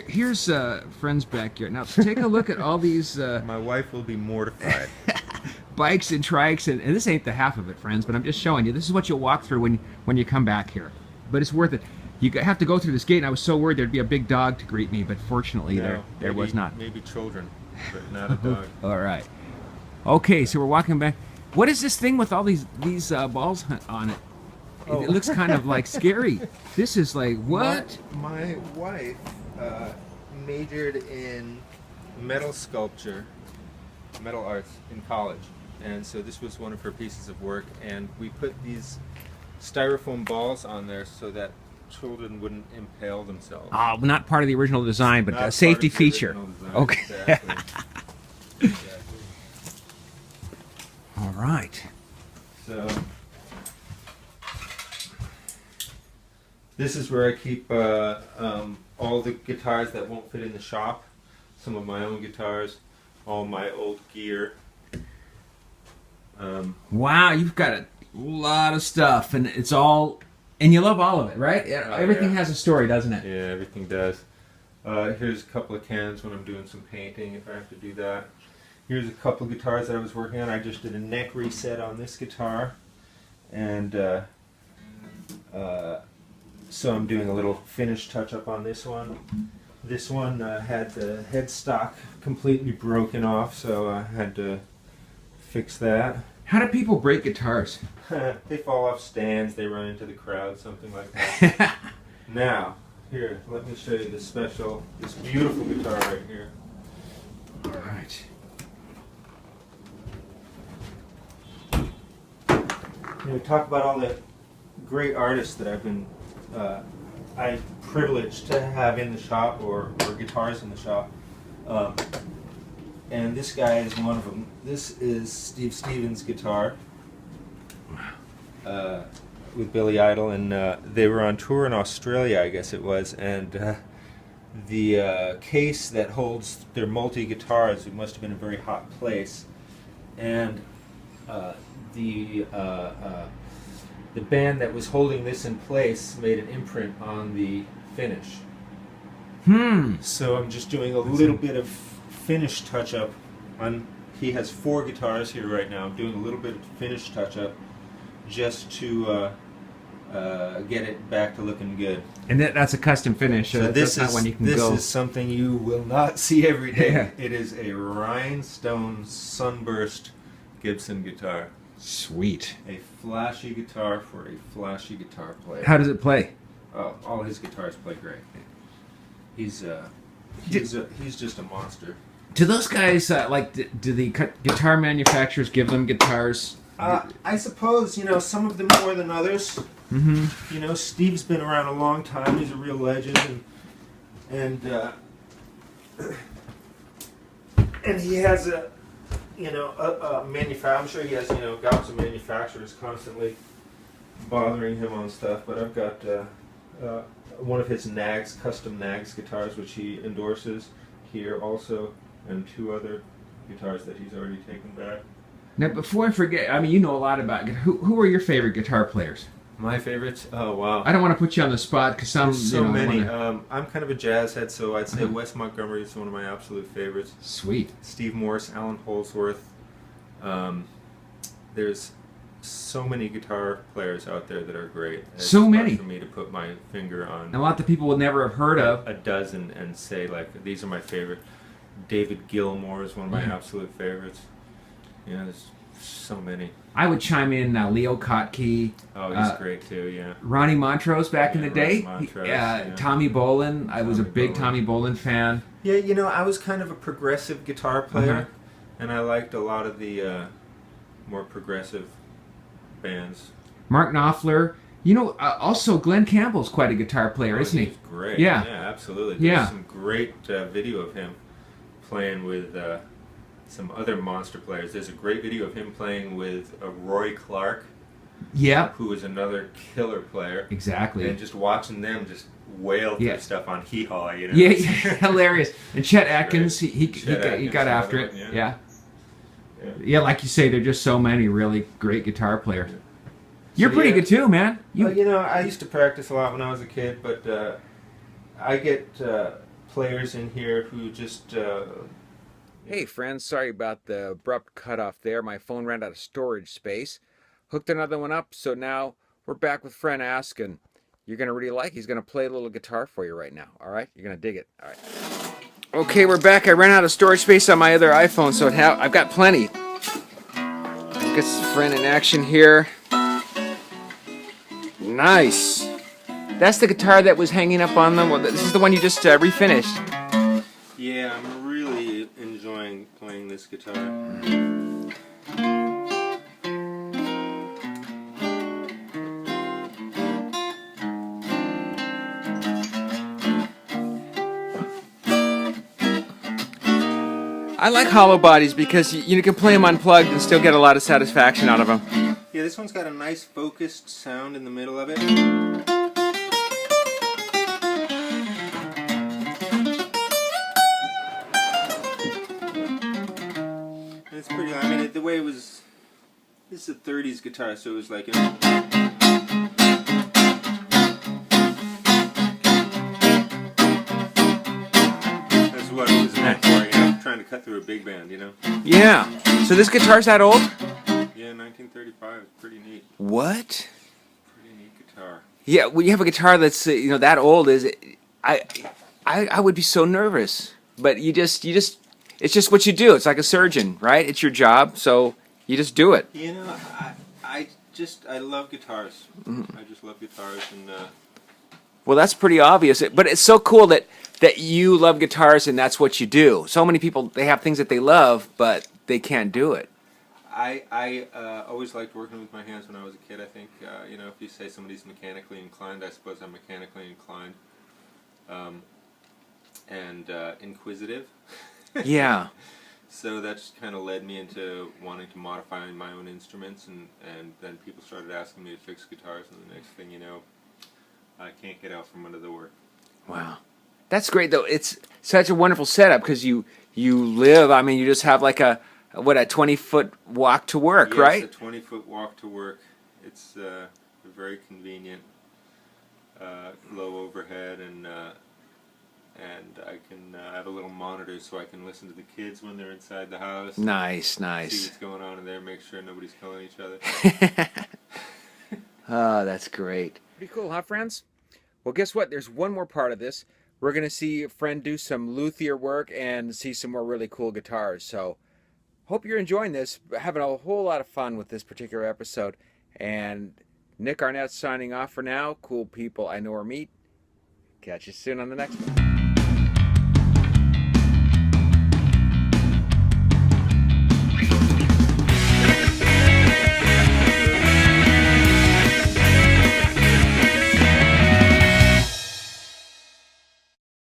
here's Fren's backyard. Now take a look at all these My wife will be mortified. bikes and trikes, and this ain't the half of it, friends. But I'm just showing you. This is what you'll walk through when you come back here. But it's worth it. You have to go through this gate, and I was so worried there'd be a big dog to greet me, but fortunately there was not. Maybe children, but not a dog. All right. Okay, so we're walking back. What is this thing with all these balls on it? It looks kind of like scary. This is like, what? My wife majored in metal sculpture, metal arts in college. And so this was one of her pieces of work. And we put these styrofoam balls on there so that children wouldn't impale themselves. Oh, not part of the original design, but a safety feature. Okay. Exactly. Exactly. All right. So this is where I keep all the guitars that won't fit in the shop. Some of my own guitars, all my old gear. Wow, you've got a lot of stuff, and it's all, and you love all of it, right? Everything has a story, doesn't it? Yeah, everything does. Here's a couple of cans when I'm doing some painting, if I have to do that. Here's a couple of guitars that I was working on. I just did a neck reset on this guitar, and so I'm doing a little finish touch-up on this one. This one had the headstock completely broken off, so I had to fix that. How do people break guitars? They fall off stands, they run into the crowd, something like that. Now, here, let me show you this beautiful guitar right here. All right. You know, talk about all the great artists that I've been privileged to have in the shop or guitars in the shop. And this guy is one of them. This is Steve Stevens' guitar with Billy Idol, and they were on tour in Australia, I guess it was, and the case that holds their multi-guitars, it must have been a very hot place, and the band that was holding this in place made an imprint on the finish. So I'm just doing a little bit of finish touch-up on. He has 4 guitars here right now. I'm doing a little bit of finish touch-up just to get it back to looking good. And that's a custom finish. So this is not one you can go. This is something you will not see every day. Yeah. It is a rhinestone sunburst Gibson guitar. Sweet. A flashy guitar for a flashy guitar player. How does it play? Oh, all his guitars play great. He's just a monster. Do those guys do the guitar manufacturers give them guitars? I suppose, some of them more than others. Mm-hmm. Steve's been around a long time. He's a real legend, and he has a manufacturer. I'm sure he has gobs of manufacturers constantly bothering him on stuff. But I've got one of his custom Nags guitars, which he endorses here also, and 2 other guitars that he's already taken back. Now, before I forget, you know a lot about who are your favorite guitar players? My favorites? Oh, wow. I don't want to put you on the spot because There's so many. I'm kind of a jazz head, so I'd say Wes Montgomery is one of my absolute favorites. Sweet. Steve Morse, Alan Holdsworth. There's so many guitar players out there that are great. It's so hard many for me to put my finger on. A lot that people would never have heard of. A dozen and say these are my favorite. David Gilmour is one of my absolute favorites. There's so many. I would chime in Leo Kottke. Oh, he's great too. Yeah. Ronnie Montrose back in the day. Montrose, Tommy Bolin. I was a big Tommy Bolin fan. Yeah, I was kind of a progressive guitar player, and I liked a lot of the more progressive bands. Mark Knopfler. Also Glenn Campbell's quite a guitar player, isn't he? He's great. Yeah. Yeah, absolutely. There's some great video of him playing with some other monster players. There's a great video of him playing with Roy Clark. Yeah. Who is another killer player. Exactly. And just watching them just wail through stuff on Hee Haw, Yeah, hilarious. And Chet Atkins, he got after it. Yeah, like you say, there are just so many really great guitar players. You're pretty good too, man. I used to practice a lot when I was a kid, but I get players in here who just... Hey friends, sorry about the abrupt cutoff there. My phone ran out of storage space. Hooked another one up, so now we're back with Fren Asken. You're going to really like. He's going to play a little guitar for you right now. All right? You're going to dig it. All right. Okay, we're back. I ran out of storage space on my other iPhone, so I've got plenty. Get Fren in action here. Nice. That's the guitar that was hanging up on them. Well, this is the one you just refinished. Yeah, I'm really enjoying playing this guitar. I like hollow bodies because you can play them unplugged and still get a lot of satisfaction out of them. Yeah, this one's got a nice focused sound in the middle of it. It's pretty, I mean, the way it was, this is a 30s guitar, so it was like, that's what it was meant for, trying to cut through a big band, Yeah. So this guitar's that old? Yeah, 1935, pretty neat. What? Pretty neat guitar. Yeah, when you have a guitar that's, that old, I would be so nervous. But you just, it's just what you do. It's like a surgeon, right? It's your job, so you just do it. I love guitars. Mm-hmm. I just love guitars, and well, that's pretty obvious. But it's so cool that you love guitars and that's what you do. So many people, they have things that they love, but they can't do it. I always liked working with my hands when I was a kid. I think if you say somebody's mechanically inclined, I suppose I'm mechanically inclined, and inquisitive. Yeah. So that just kind of led me into wanting to modify my own instruments, and then people started asking me to fix guitars, and the next thing you know, I can't get out from under the work. Wow. That's great, though. It's such a wonderful setup because you live, I mean, you just have like a 20-foot walk to work, right? It's a 20-foot walk to work. It's very convenient, low overhead, and I can have a little monitor so I can listen to the kids when they're inside the house. Nice. See what's going on in there, make sure nobody's killing each other. Oh, that's great. Pretty cool, huh, friends? Well, guess what? There's one more part of this. We're going to see Fren do some luthier work and see some more really cool guitars. So, hope you're enjoying this. Having a whole lot of fun with this particular episode. And Nick Arnette signing off for now. Cool people I know or meet. Catch you soon on the next one.